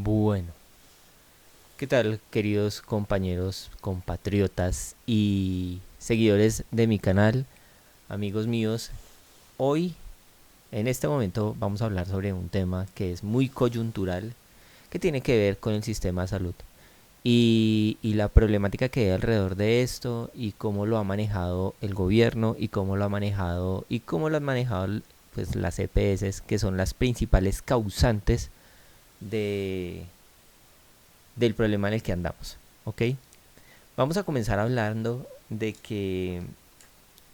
Bueno, ¿qué tal, queridos compañeros, compatriotas y seguidores de mi canal, amigos míos? Hoy, en este momento, vamos a hablar sobre un tema que es muy coyuntural, que tiene que ver con el sistema de salud y la problemática que hay alrededor de esto y cómo lo ha manejado el gobierno y cómo lo ha manejado y cómo lo han manejado pues las EPS, que son las principales causantes de del problema en el que andamos, ¿ok? Vamos a comenzar hablando de que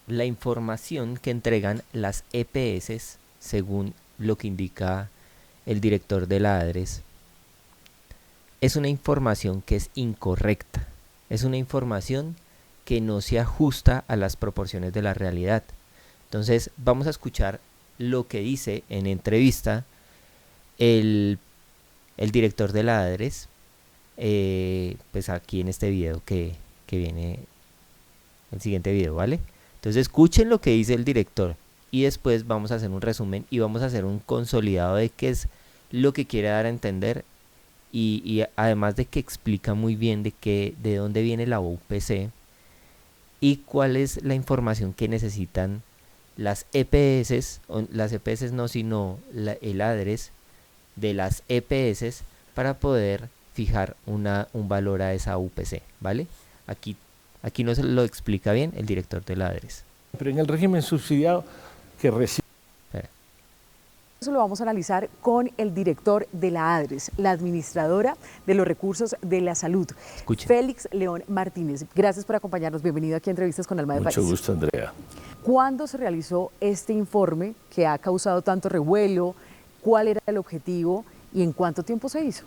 la información que entregan las EPS, según lo que indica el director de la ADRES, es una información que es incorrecta, es una información que no se ajusta a las proporciones de la realidad. Entonces vamos a escuchar lo que dice en entrevista el, el director de la ADRES, pues aquí en este video que viene el siguiente video, ¿vale? Entonces escuchen lo que dice el director y después vamos a hacer un resumen y vamos a hacer un consolidado de qué es lo que quiere dar a entender y además de que explica muy bien de dónde viene la UPC y cuál es la información que necesitan las EPS, las EPS no, sino el ADRES de las EPS para poder fijar un valor a esa UPC, ¿vale? Aquí nos lo explica bien el director de la ADRES. Pero en el régimen subsidiado que recibe. Eso lo vamos a analizar con el director de la ADRES, la administradora de los recursos de la salud, Escuchen. Félix León Martínez. Gracias por acompañarnos. Bienvenido aquí a Entrevistas con Alma de País. Mucho gusto, Andrea. ¿Cuándo se realizó este informe que ha causado tanto revuelo? ¿Cuál era el objetivo y en cuánto tiempo se hizo?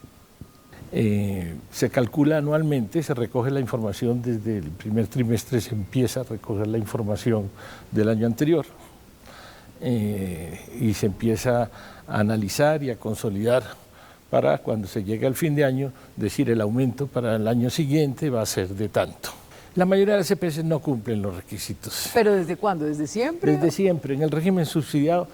Se calcula anualmente, se recoge la información desde el primer trimestre, se empieza a recoger la información del año anterior y se empieza a analizar y a consolidar para cuando se llegue al fin de año decir el aumento para el año siguiente va a ser de tanto. La mayoría de las EPS no cumplen los requisitos. ¿Pero desde cuándo? ¿Desde siempre? Desde siempre. En el régimen subsidiado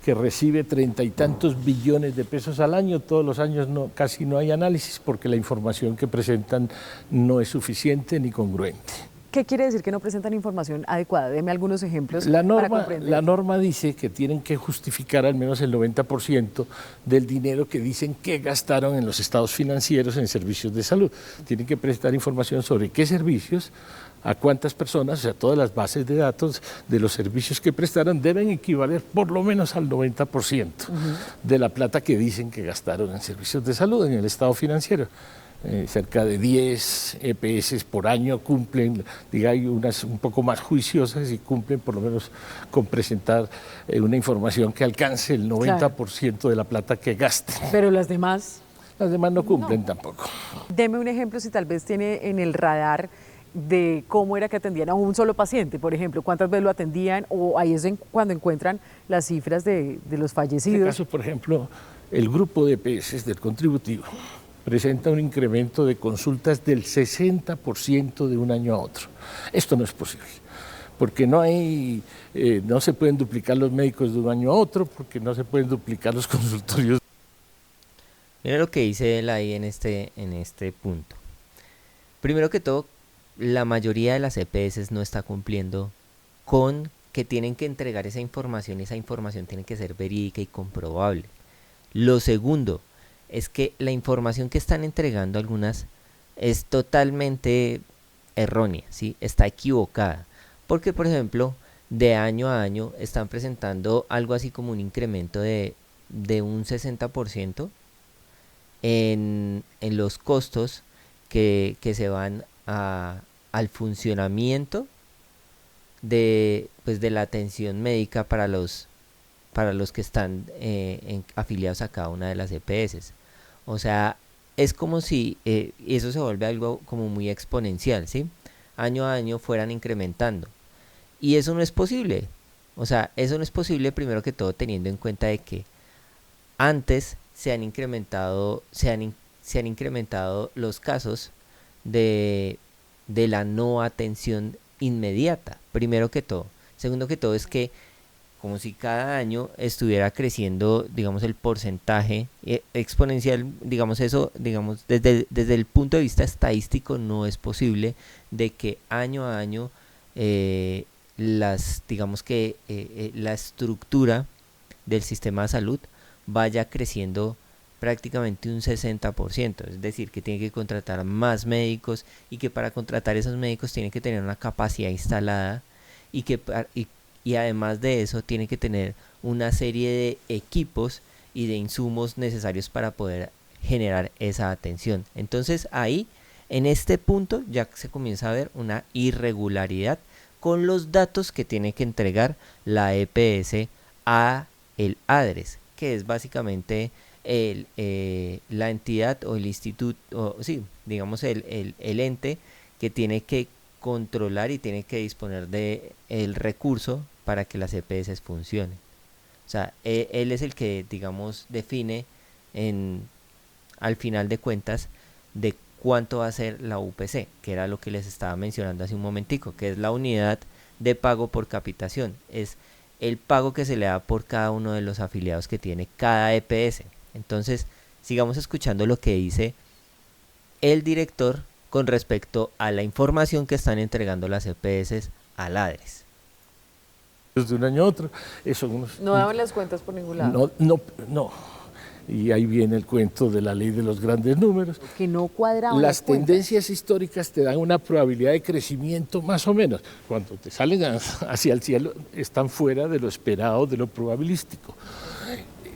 que recibe 30 y tantos billones de pesos al año, todos los años casi no hay análisis porque la información que presentan no es suficiente ni congruente. ¿Qué quiere decir que no presentan información adecuada? Deme algunos ejemplos La para comprender. La norma dice que tienen que justificar al menos el 90% del dinero que dicen que gastaron en los estados financieros en servicios de salud. Tienen que presentar información sobre qué servicios, a cuántas personas, o sea, todas las bases de datos de los servicios que prestaron deben equivaler por lo menos al 90% de la plata que dicen que gastaron en servicios de salud en el estado financiero. Cerca de 10 EPS por año cumplen, hay unas un poco más juiciosas y cumplen por lo menos con presentar una información que alcance el 90% de la plata que gasten. Pero las demás no cumplen tampoco. Deme un ejemplo si tal vez tiene en el radar de cómo era que atendían a un solo paciente, por ejemplo, cuántas veces lo atendían, o ahí es cuando encuentran las cifras de los fallecidos. En este caso, por ejemplo, el grupo de EPS del contributivo presenta un incremento de consultas del 60% de un año a otro. Esto no es posible, porque no se pueden duplicar los médicos de un año a otro, porque no se pueden duplicar los consultorios. Mira lo que dice él ahí en este punto. Primero que todo, la mayoría de las EPS no está cumpliendo con que tienen que entregar esa información tiene que ser verídica y comprobable. Lo segundo es que la información que están entregando algunas es totalmente errónea, ¿sí? Está equivocada, porque por ejemplo, de año a año están presentando algo así como un incremento de un 60% en los costos que se van al funcionamiento de la atención médica para los que están afiliados a cada una de las EPS. O sea, es como si eso se vuelve algo como muy exponencial, ¿sí? Año a año fueran incrementando. Y eso no es posible. O sea, eso no es posible primero que todo teniendo en cuenta de que antes se han incrementado los casos de la no atención inmediata, primero que todo. Segundo que todo es que como si cada año estuviera creciendo, digamos, el porcentaje exponencial, digamos eso, digamos, desde el punto de vista estadístico no es posible de que año a año digamos que la estructura del sistema de salud vaya creciendo prácticamente un 60%, es decir, que tiene que contratar más médicos y que para contratar esos médicos tiene que tener una capacidad instalada y que y además de eso tiene que tener una serie de equipos y de insumos necesarios para poder generar esa atención. Entonces ahí, en este punto, ya se comienza a ver una irregularidad con los datos que tiene que entregar la EPS a el ADRES, que es básicamente la entidad o el instituto, sí, digamos el ente que tiene que controlar y tiene que disponer de el recurso para que las EPS funcionen. O sea, él es el que, digamos, define al final de cuentas de cuánto va a ser la UPC, que era lo que les estaba mencionando hace un momentico, que es la unidad de pago por capitación, es el pago que se le da por cada uno de los afiliados que tiene cada EPS. Entonces, sigamos escuchando lo que dice el director con respecto a la información que están entregando las EPS al ADRES. De un año a otro, no daban las cuentas por ningún lado. No. Y ahí viene el cuento de la ley de los grandes números. Que no cuadraban las tendencias históricas te dan una probabilidad de crecimiento más o menos. Cuando te salen hacia el cielo, están fuera de lo esperado, de lo probabilístico.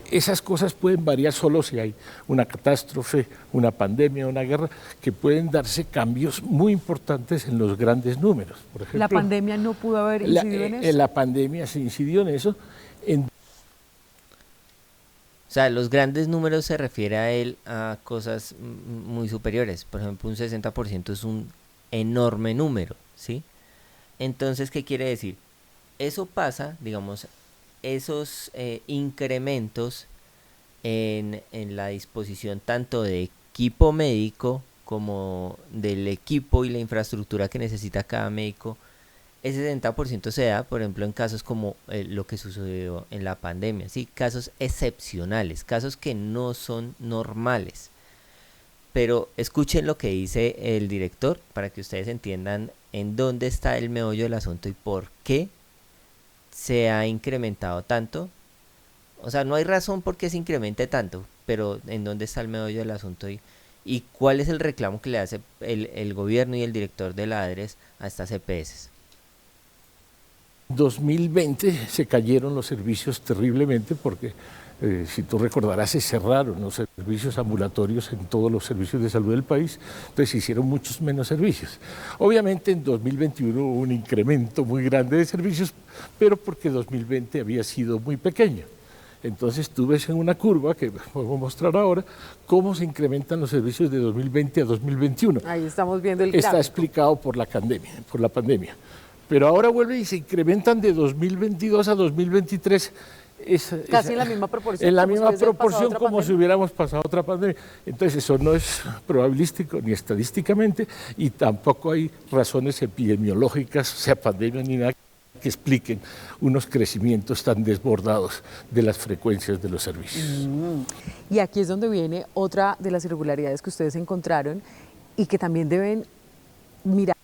Esas cosas pueden variar solo si hay una catástrofe, una pandemia, una guerra, que pueden darse cambios muy importantes en los grandes números. Por ejemplo, ¿la pandemia no pudo haber incidido en eso? La pandemia se incidió en eso. O sea, los grandes números se refiere a él a cosas muy superiores. Por ejemplo, un 60% es un enorme número, ¿sí? Entonces, ¿qué quiere decir? Eso pasa, digamos, esos incrementos en la disposición tanto de equipo médico como del equipo y la infraestructura que necesita cada médico, ese 60% se da, por ejemplo, en casos como lo que sucedió en la pandemia, ¿sí? Casos excepcionales, casos que no son normales. Pero escuchen lo que dice el director para que ustedes entiendan en dónde está el meollo del asunto y por qué se ha incrementado tanto. O sea, no hay razón por qué se incremente tanto, pero en dónde está el meollo del asunto y cuál es el reclamo que le hace el gobierno y el director de la ADRES a estas EPS. 2020 se cayeron los servicios terriblemente porque, si tú recordarás, se cerraron los servicios ambulatorios en todos los servicios de salud del país, entonces se hicieron muchos menos servicios. Obviamente en 2021 hubo un incremento muy grande de servicios, pero porque 2020 había sido muy pequeño. Entonces tú ves en una curva, que voy a mostrar ahora, cómo se incrementan los servicios de 2020 a 2021. Ahí estamos viendo el gráfico. Está explicado por la pandemia. Pero ahora vuelve y se incrementan de 2022 a 2023. Casi en la misma proporción. En la misma proporción como si hubiéramos pasado otra pandemia. Entonces eso no es probabilístico ni estadísticamente y tampoco hay razones epidemiológicas, sea pandemia ni nada, que expliquen unos crecimientos tan desbordados de las frecuencias de los servicios. Y aquí es donde viene otra de las irregularidades que ustedes encontraron y que también deben mirar.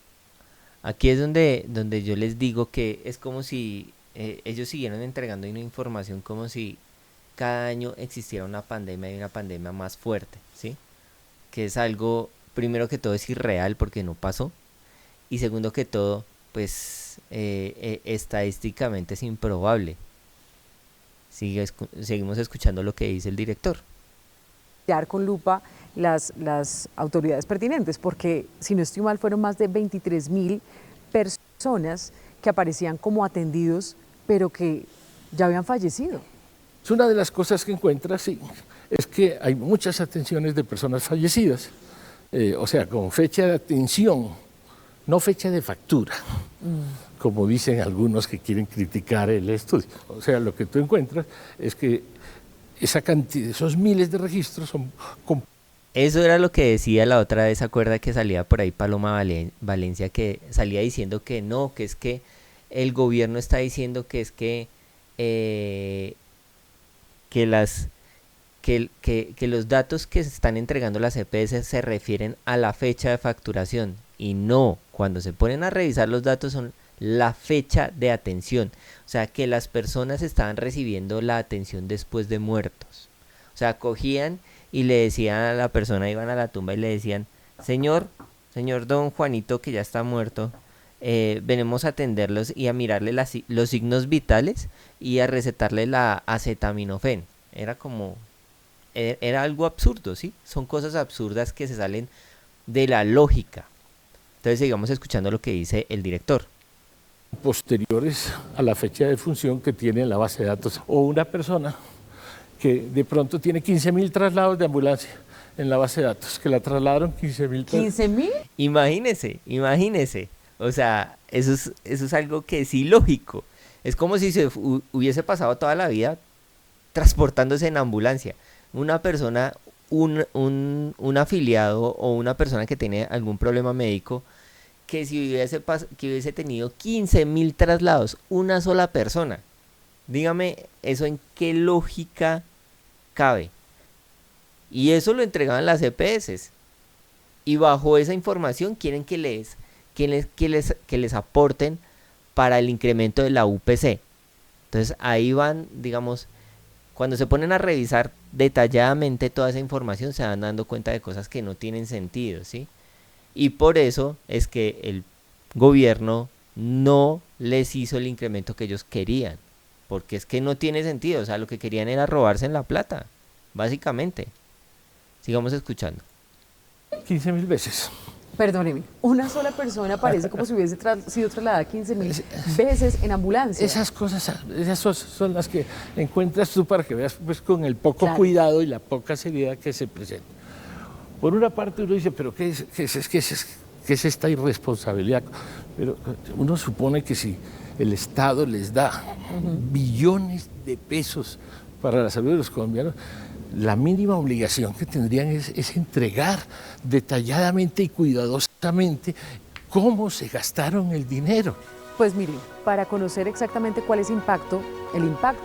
Aquí es donde yo les digo que es como si ellos siguieran entregando una información como si cada año existiera una pandemia y una pandemia más fuerte, ¿sí? Que es algo, primero que todo, es irreal porque no pasó. Y segundo que todo, pues estadísticamente es improbable. Seguimos escuchando lo que dice el director. Con lupa las autoridades pertinentes, porque si no estoy mal fueron más de 23.000 personas que aparecían como atendidos, pero que ya habían fallecido. Es una de las cosas que encuentras, sí, es que hay muchas atenciones de personas fallecidas, o sea, con fecha de atención, no fecha de factura, como dicen algunos que quieren criticar el estudio. O sea, lo que tú encuentras es que esa cantidad, esos miles de registros son... Eso era lo que decía la otra vez, ¿se acuerda que salía por ahí Paloma Valencia, que salía diciendo que no, que es que el gobierno está diciendo que es que eh, que, las, que los datos que se están entregando las EPS se refieren a la fecha de facturación y no, cuando se ponen a revisar los datos son la fecha de atención. O sea, que las personas estaban recibiendo la atención después de muertos. O sea, cogían y le decían a la persona, iban a la tumba y le decían, señor don Juanito que ya está muerto, venimos a atenderlos y a mirarle los signos vitales y a recetarle la acetaminofén. Era como, era algo absurdo, ¿sí? Son cosas absurdas que se salen de la lógica. Entonces sigamos escuchando lo que dice el director. Posteriores a la fecha de defunción que tiene en la base de datos. O una persona que de pronto tiene 15.000 traslados de ambulancia en la base de datos, que la trasladaron 15.000. ¿15.000? Imagínese. O sea, eso es algo que es ilógico. Es como si se hubiese pasado toda la vida transportándose en ambulancia. Una persona, un afiliado o una persona que tiene algún problema médico, que si hubiese tenido 15.000 traslados, una sola persona. Dígame, ¿eso en qué lógica cabe? Y eso lo entregaban las EPS. Y bajo esa información quieren que les aporten para el incremento de la UPC. Entonces ahí van, digamos, cuando se ponen a revisar detalladamente toda esa información, se van dando cuenta de cosas que no tienen sentido, ¿sí? Y por eso es que el gobierno no les hizo el incremento que ellos querían. Porque es que no tiene sentido. O sea, lo que querían era robarse en la plata, básicamente. Sigamos escuchando. 15.000 veces. Perdóneme, una sola persona parece como si hubiese sido trasladada 15.000 veces en ambulancia. Esas cosas, son las que encuentras tú para que veas pues, con el poco cuidado y la poca seriedad que se presenta. Por una parte uno dice, pero ¿qué es esta irresponsabilidad? Pero uno supone que si el Estado les da billones de pesos para la salud de los colombianos, la mínima obligación que tendrían es entregar detalladamente y cuidadosamente cómo se gastaron el dinero. Pues mire, para conocer exactamente cuál es el impacto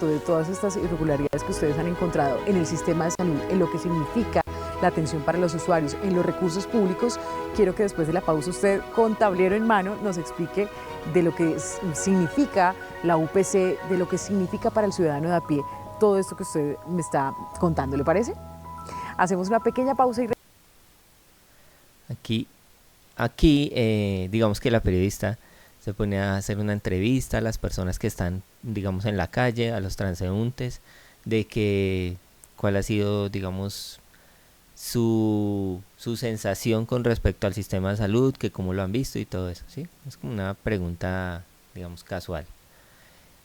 de todas estas irregularidades que ustedes han encontrado en el sistema de salud, en lo que significa la atención para los usuarios, en los recursos públicos, quiero que después de la pausa usted, con tablero en mano, nos explique de lo que significa la UPC, de lo que significa para el ciudadano de a pie, todo esto que usted me está contando, ¿le parece? Hacemos una pequeña pausa y... Aquí digamos que la periodista se pone a hacer una entrevista a las personas que están, digamos, en la calle, a los transeúntes, de que cuál ha sido, digamos, su sensación con respecto al sistema de salud, que cómo lo han visto y todo eso, ¿sí? Es como una pregunta, digamos, casual.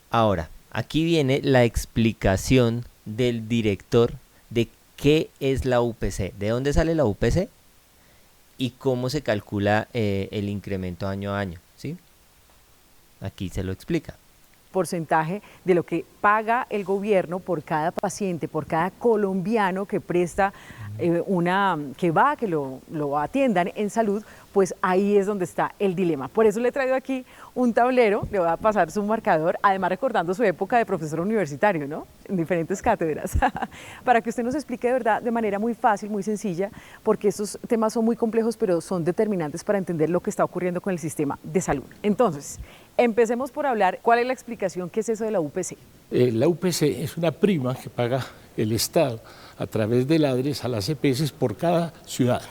Ahora, aquí viene la explicación del director de qué es la UPC, de dónde sale la UPC y cómo se calcula el incremento año a año, ¿sí? Aquí se lo explica. Porcentaje de lo que paga el gobierno por cada paciente, por cada colombiano que presta que lo atiendan en salud, pues ahí es donde está el dilema. Por eso le he traído aquí un tablero, le voy a pasar su marcador, además recordando su época de profesor universitario, ¿no? En diferentes cátedras, para que usted nos explique de verdad de manera muy fácil, muy sencilla, porque estos temas son muy complejos, pero son determinantes para entender lo que está ocurriendo con el sistema de salud. Entonces, empecemos por hablar, ¿cuál es la explicación? ¿Qué es eso de la UPC? La UPC es una prima que paga el Estado a través del ADRES a las EPS por cada ciudadano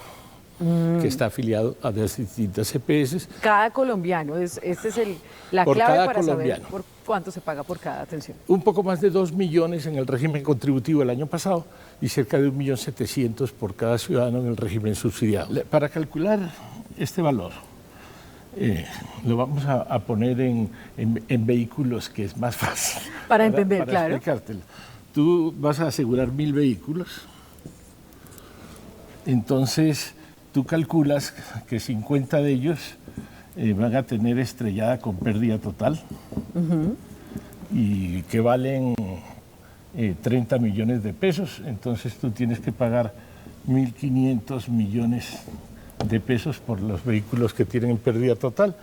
que está afiliado a las distintas EPS. Cada colombiano, esta es la por clave cada para colombiano. saber por cuánto se paga por cada atención. Un poco más de 2 millones en el régimen contributivo el año pasado y cerca de 1.700.000 por cada ciudadano en el régimen subsidiado. Para calcular este valor, lo vamos a poner en vehículos, que es más fácil. Para entender, para claro. explicártelo. Tú vas a asegurar 1.000 vehículos, entonces tú calculas que 50 de ellos van a tener estrellada con pérdida total y que valen 30 millones de pesos, entonces tú tienes que pagar 1.500 millones de pesos por los vehículos que tienen pérdida total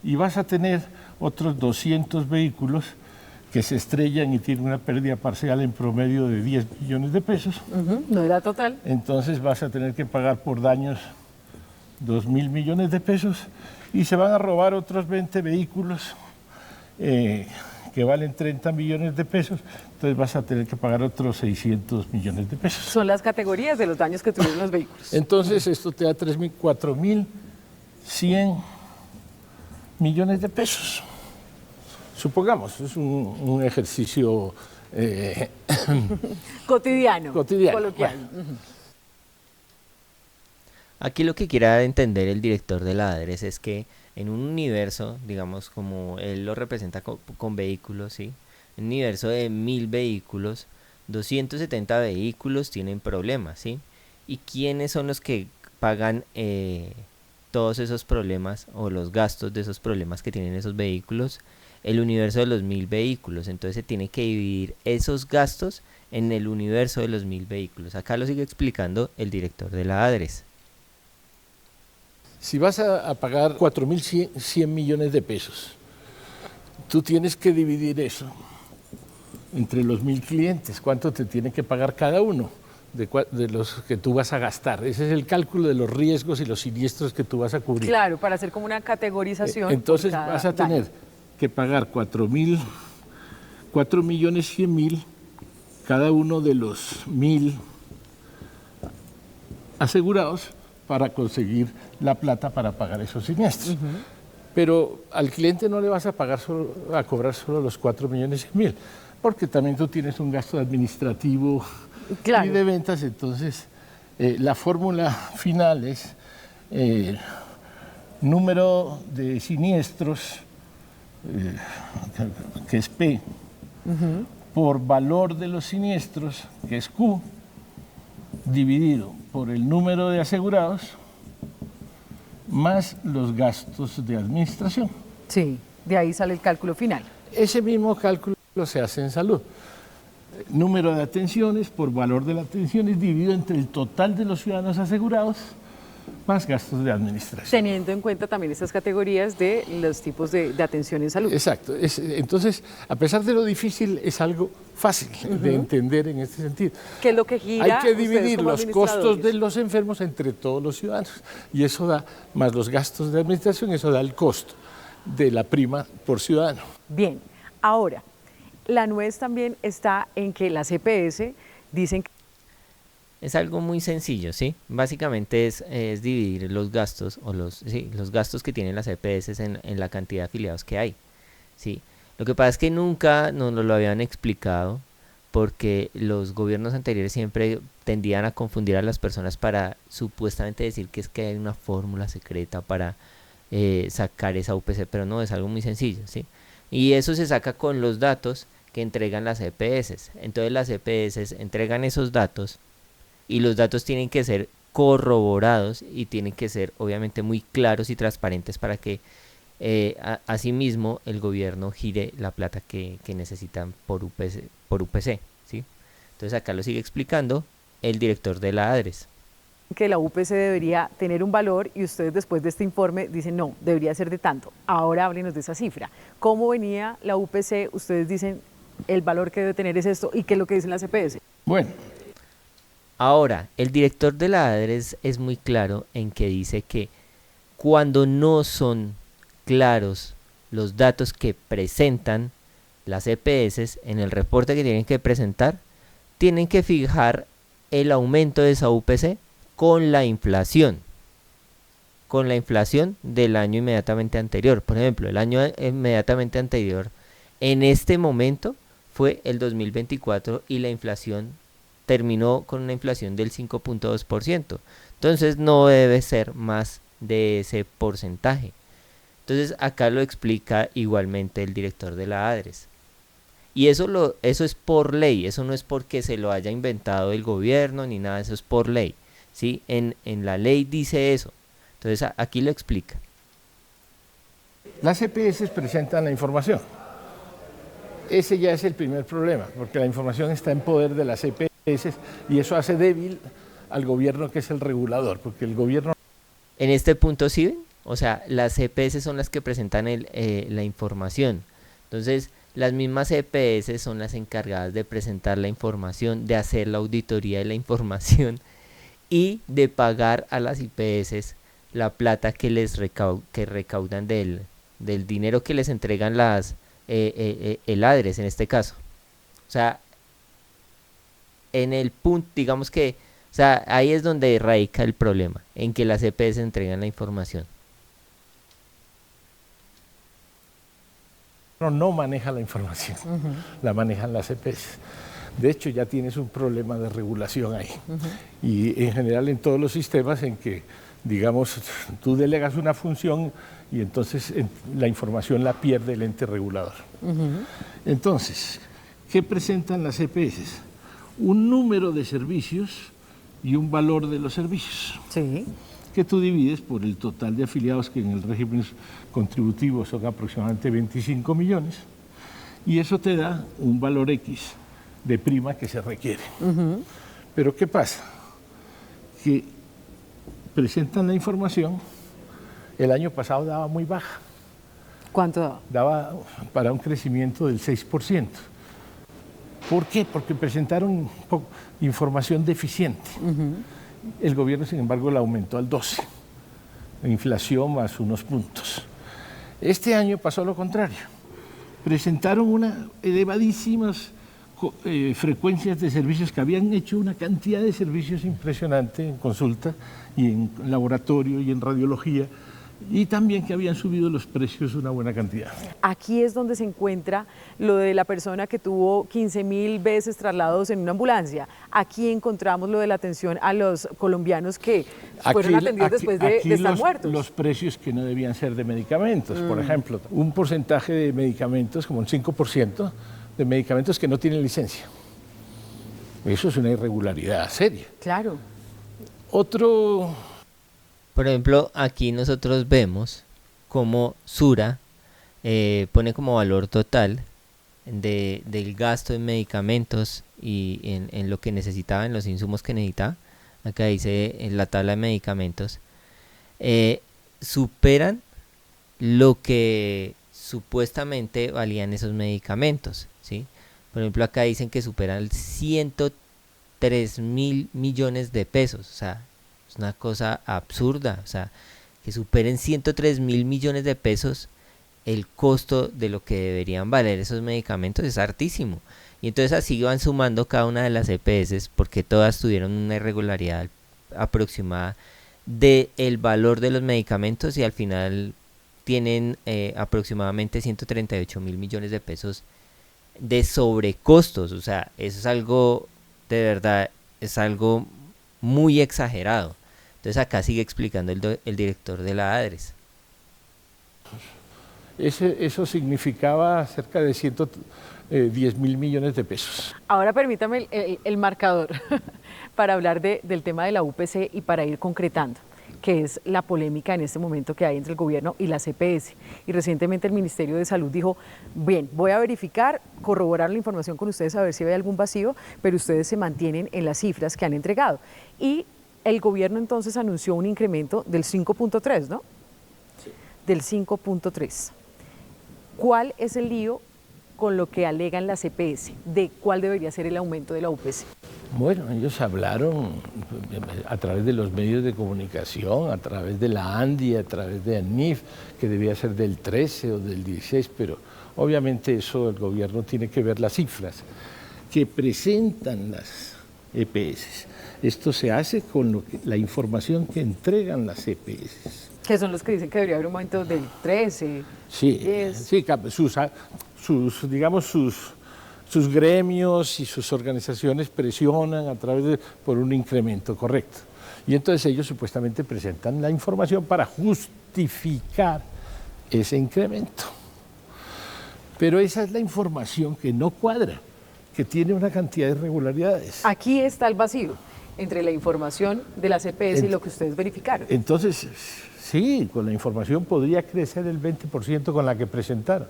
y vas a tener otros 200 vehículos que se estrellan y tienen una pérdida parcial en promedio de 10 millones de pesos. No era total. Entonces vas a tener que pagar por daños 2.000 millones de pesos y se van a robar otros 20 vehículos que valen 30 millones de pesos, entonces vas a tener que pagar otros 600 millones de pesos. Son las categorías de los daños que tuvieron los vehículos. Entonces esto te da 4.100 millones de pesos. Supongamos, es un ejercicio cotidiano, coloquial. Bueno. Aquí lo que quiera entender el director de la ADRES es que en un universo, digamos, como él lo representa con vehículos, ¿sí? En un universo de 1000 vehículos, 270 vehículos tienen problemas, ¿sí? ¿Y quiénes son los que pagan todos esos problemas o los gastos de esos problemas que tienen esos vehículos? El universo de los 1000 vehículos. Entonces se tiene que dividir esos gastos en el universo de los 1000 vehículos. Acá lo sigue explicando el director de la ADRES. Si vas a pagar 4.100 millones de pesos, tú tienes que dividir eso entre los 1000 clientes. ¿Cuánto te tiene que pagar cada uno de los que tú vas a gastar? Ese es el cálculo de los riesgos y los siniestros que tú vas a cubrir. Claro, para hacer como una categorización. Entonces vas a tener que pagar 4.100.000 cada uno de los 1000 asegurados para conseguir la plata para pagar esos siniestros. Pero al cliente no le vas a cobrar solo los 4.100.000, porque también tú tienes un gasto administrativo y de ventas. Entonces la fórmula final es número de siniestros, que es P, por valor de los siniestros, que es Q, dividido por el número de asegurados más los gastos de administración. Sí, de ahí sale el cálculo final. Ese mismo cálculo se hace en salud. Número de atenciones por valor de las atenciones dividido entre el total de los ciudadanos asegurados más gastos de administración. Teniendo en cuenta también estas categorías de los tipos de atención en salud. Exacto. Entonces, a pesar de lo difícil, es algo fácil de entender en este sentido. ¿Qué es lo que gira? Hay que dividir los costos de los enfermos entre todos los ciudadanos. Y eso da, más los gastos de administración, eso da el costo de la prima por ciudadano. Bien, ahora, la nuez también está en que las EPS dicen que es algo muy sencillo, ¿sí? Básicamente es dividir los gastos o los gastos que tienen las EPS en la cantidad de afiliados que hay, ¿sí? Lo que pasa es que nunca nos lo habían explicado porque los gobiernos anteriores siempre tendían a confundir a las personas para supuestamente decir que es que hay una fórmula secreta para sacar esa UPC, pero no, es algo muy sencillo, ¿sí? Y eso se saca con los datos que entregan las EPS. Entonces las EPS entregan esos datos y los datos tienen que ser corroborados y tienen que ser obviamente muy claros y transparentes para que asimismo el gobierno gire la plata que necesitan por UPC, ¿sí? Entonces acá lo sigue explicando el director de la ADRES. Que la UPC debería tener un valor y ustedes después de este informe dicen no, debería ser de tanto. Ahora háblenos de esa cifra. ¿Cómo venía la UPC? Ustedes dicen el valor que debe tener es esto y qué es lo que dicen las EPS. Bueno. Ahora, el director de la ADRES es muy claro en que dice que cuando no son claros los datos que presentan las EPS en el reporte que tienen que presentar, tienen que fijar el aumento de esa UPC con la inflación del año inmediatamente anterior. Por ejemplo, el año inmediatamente anterior en este momento fue el 2024 y la inflación terminó con una inflación del 5.2%. Entonces no debe ser más de ese porcentaje. Entonces acá lo explica igualmente el director de la ADRES. Y eso es por ley, eso no es porque se lo haya inventado el gobierno ni nada, eso es por ley, ¿sí? En la ley dice eso. Entonces aquí lo explica. Las EPS presentan la información. Ese ya es el primer problema, porque la información está en poder de las EPS y eso hace débil al gobierno, que es el regulador, porque el gobierno... En este punto, ¿sí ven? O sea, las EPS son las que presentan la información. Entonces, las mismas EPS son las encargadas de presentar la información, de hacer la auditoría de la información y de pagar a las IPS la plata que que recaudan del dinero que les entregan el ADRES en este caso. O sea, en el punto, digamos que, o sea, ahí es donde radica el problema, en que las EPS entregan la información. No maneja la información, la manejan las EPS. De hecho, ya tienes un problema de regulación ahí. Y en general en todos los sistemas en que, digamos, tú delegas una función y entonces la información la pierde el ente regulador. Entonces, ¿qué presentan las EPS? Un número de servicios y un valor de los servicios. Sí. Que tú divides por el total de afiliados, que en el régimen contributivo son aproximadamente 25 millones, y eso te da un valor X de prima que se requiere. Pero ¿qué pasa? Que presentan la información, el año pasado daba muy baja. ¿Cuánto daba? Daba para un crecimiento del 6%. ¿Por qué? Porque presentaron información deficiente. El gobierno, sin embargo, la aumentó al 12%, la inflación más unos puntos. Este año pasó lo contrario. Presentaron unas elevadísimas frecuencias de servicios, que habían hecho una cantidad de servicios impresionante en consulta y en laboratorio y en radiología, y también que habían subido los precios una buena cantidad. Aquí es donde se encuentra lo de la persona que tuvo 15.000 veces traslados en una ambulancia. Aquí encontramos lo de la atención a los colombianos que fueron atendidos después de estar muertos. Los precios que no debían ser de medicamentos, por ejemplo, un porcentaje de medicamentos, como un 5% de medicamentos que no tienen licencia. Eso es una irregularidad seria. Claro. Por ejemplo, aquí nosotros vemos cómo Sura pone como valor total del gasto en medicamentos y en lo que necesitaba, en los insumos que necesitaba. Acá dice en la tabla de medicamentos. Superan lo que supuestamente valían esos medicamentos, ¿sí? Por ejemplo, acá dicen que superan 103.000 millones de pesos, o sea, es una cosa absurda, o sea, que superen 103.000 millones de pesos el costo de lo que deberían valer esos medicamentos es hartísimo. Y entonces así van sumando cada una de las EPS, porque todas tuvieron una irregularidad aproximada del valor de los medicamentos y al final tienen aproximadamente 138.000 millones de pesos de sobrecostos. O sea, eso es algo, de verdad, es algo muy exagerado. Entonces acá sigue explicando el director de la ADRES. Eso significaba cerca de 110.000 millones de pesos. Ahora permítame el marcador para hablar del tema de la UPC y para ir concretando, que es la polémica en este momento que hay entre el gobierno y la EPS. Y recientemente el Ministerio de Salud dijo, bien, voy a verificar, corroborar la información con ustedes a ver si hay algún vacío, pero ustedes se mantienen en las cifras que han entregado. Y el gobierno entonces anunció un incremento del 5.3, ¿no? Sí. Del 5.3. ¿Cuál es el lío con lo que alegan las EPS? ¿De cuál debería ser el aumento de la UPC? Bueno, ellos hablaron a través de los medios de comunicación, a través de la ANDI, a través de ANIF, que debía ser del 13 o del 16, pero obviamente eso el gobierno tiene que ver las cifras que presentan las EPS. Esto se hace con la información que entregan las EPS. Que son los que dicen que debería haber un aumento del 13, sí, 10. Sí, sus gremios y sus organizaciones presionan por un incremento correcto. Y entonces ellos supuestamente presentan la información para justificar ese incremento. Pero esa es la información que no cuadra, que tiene una cantidad de irregularidades. Aquí está el vacío entre la información de las EPS y lo que ustedes verificaron. Entonces, sí, con la información podría crecer el 20% con la que presentaron.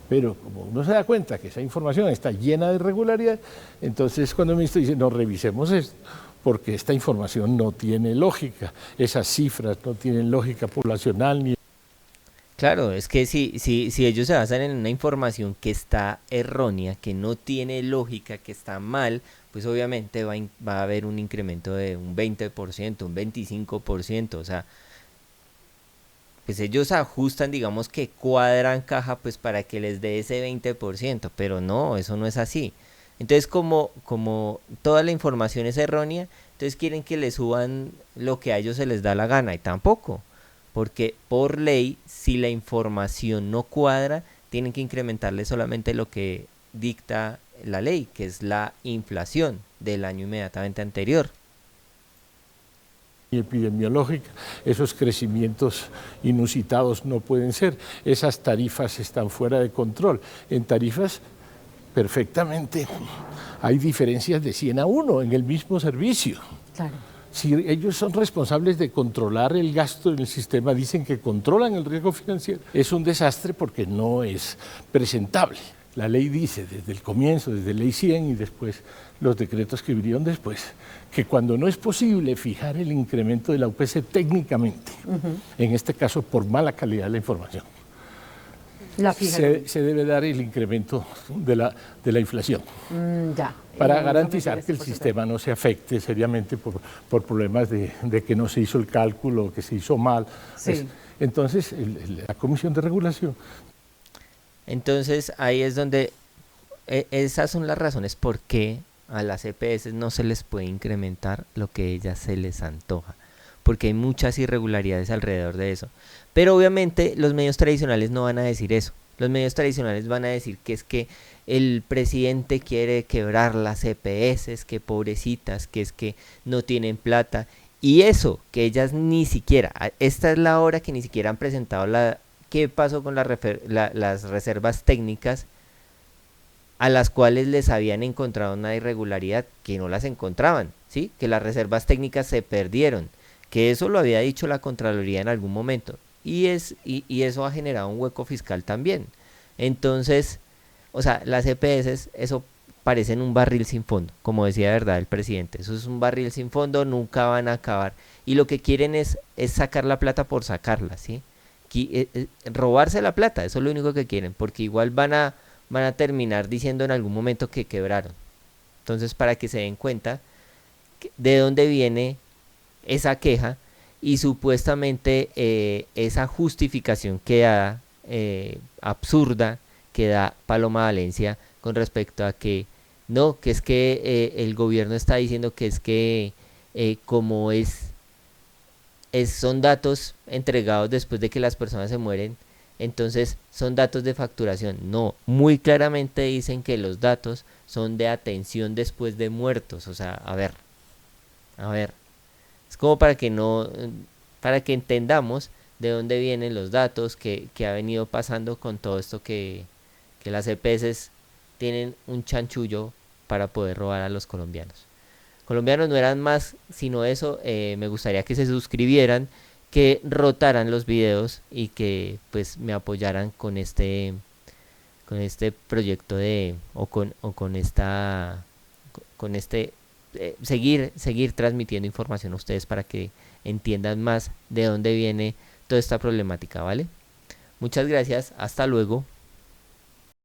Pero como uno se da cuenta que esa información está llena de irregularidades, entonces cuando el ministro dice, no, revisemos esto, porque esta información no tiene lógica, esas cifras no tienen lógica poblacional ni... Claro, es que si ellos se basan en una información que está errónea, que no tiene lógica, que está mal, pues obviamente va a haber un incremento de un 20%, un 25%, o sea, pues ellos ajustan, digamos que cuadran caja pues para que les dé ese 20%, pero no, eso no es así. Entonces como toda la información es errónea, entonces quieren que le suban lo que a ellos se les da la gana y tampoco, porque por ley, si la información no cuadra, tienen que incrementarle solamente lo que dicta la ley, que es la inflación del año inmediatamente anterior. Y epidemiológica, esos crecimientos inusitados no pueden ser, esas tarifas están fuera de control. En tarifas perfectamente hay diferencias de 100 a 1 en el mismo servicio. Claro. Si ellos son responsables de controlar el gasto en el sistema, dicen que controlan el riesgo financiero, es un desastre porque no es presentable. La ley dice desde el comienzo, desde ley 100 y después los decretos que vinieron después, que cuando no es posible fijar el incremento de la UPC técnicamente, en este caso por mala calidad de la información, se debe dar el incremento de la inflación. Ya. Para garantizar que el sistema no se afecte seriamente por problemas de que no se hizo el cálculo, que se hizo mal. Sí. Entonces, la Comisión de Regulación. Entonces ahí es donde esas son las razones por qué a las EPS no se les puede incrementar lo que a ellas se les antoja, porque hay muchas irregularidades alrededor de eso. Pero obviamente los medios tradicionales no van a decir eso. Los medios tradicionales van a decir que es que el presidente quiere quebrar las EPS, que pobrecitas, que es que no tienen plata. Y eso, que ellas ni siquiera, esta es la hora que ni siquiera han presentado qué pasó con las reservas técnicas a las cuales les habían encontrado una irregularidad que no las encontraban, ¿sí? Que las reservas técnicas se perdieron, que eso lo había dicho la Contraloría en algún momento, y eso ha generado un hueco fiscal también. Entonces, o sea, las EPS, eso parecen un barril sin fondo, como decía de verdad el presidente, eso es un barril sin fondo, nunca van a acabar, y lo que quieren es sacar la plata por sacarla, ¿sí? Robarse la plata, eso es lo único que quieren, porque igual van a terminar diciendo en algún momento que quebraron. Entonces, para que se den cuenta de dónde viene esa queja y supuestamente esa justificación que da absurda que da Paloma Valencia con respecto a que no, que es que el gobierno está diciendo que es que como son datos entregados después de que las personas se mueren, entonces son datos de facturación. No, muy claramente dicen que los datos son de atención después de muertos. O sea, a ver, es como para que entendamos de dónde vienen los datos que ha venido pasando con todo esto que las EPS tienen un chanchullo para poder robar a los colombianos. Colombianos no eran más sino eso. Me gustaría que se suscribieran, que rotaran los videos y que pues me apoyaran con este proyecto seguir transmitiendo información a ustedes para que entiendan más de dónde viene toda esta problemática, ¿vale? Muchas gracias, hasta luego.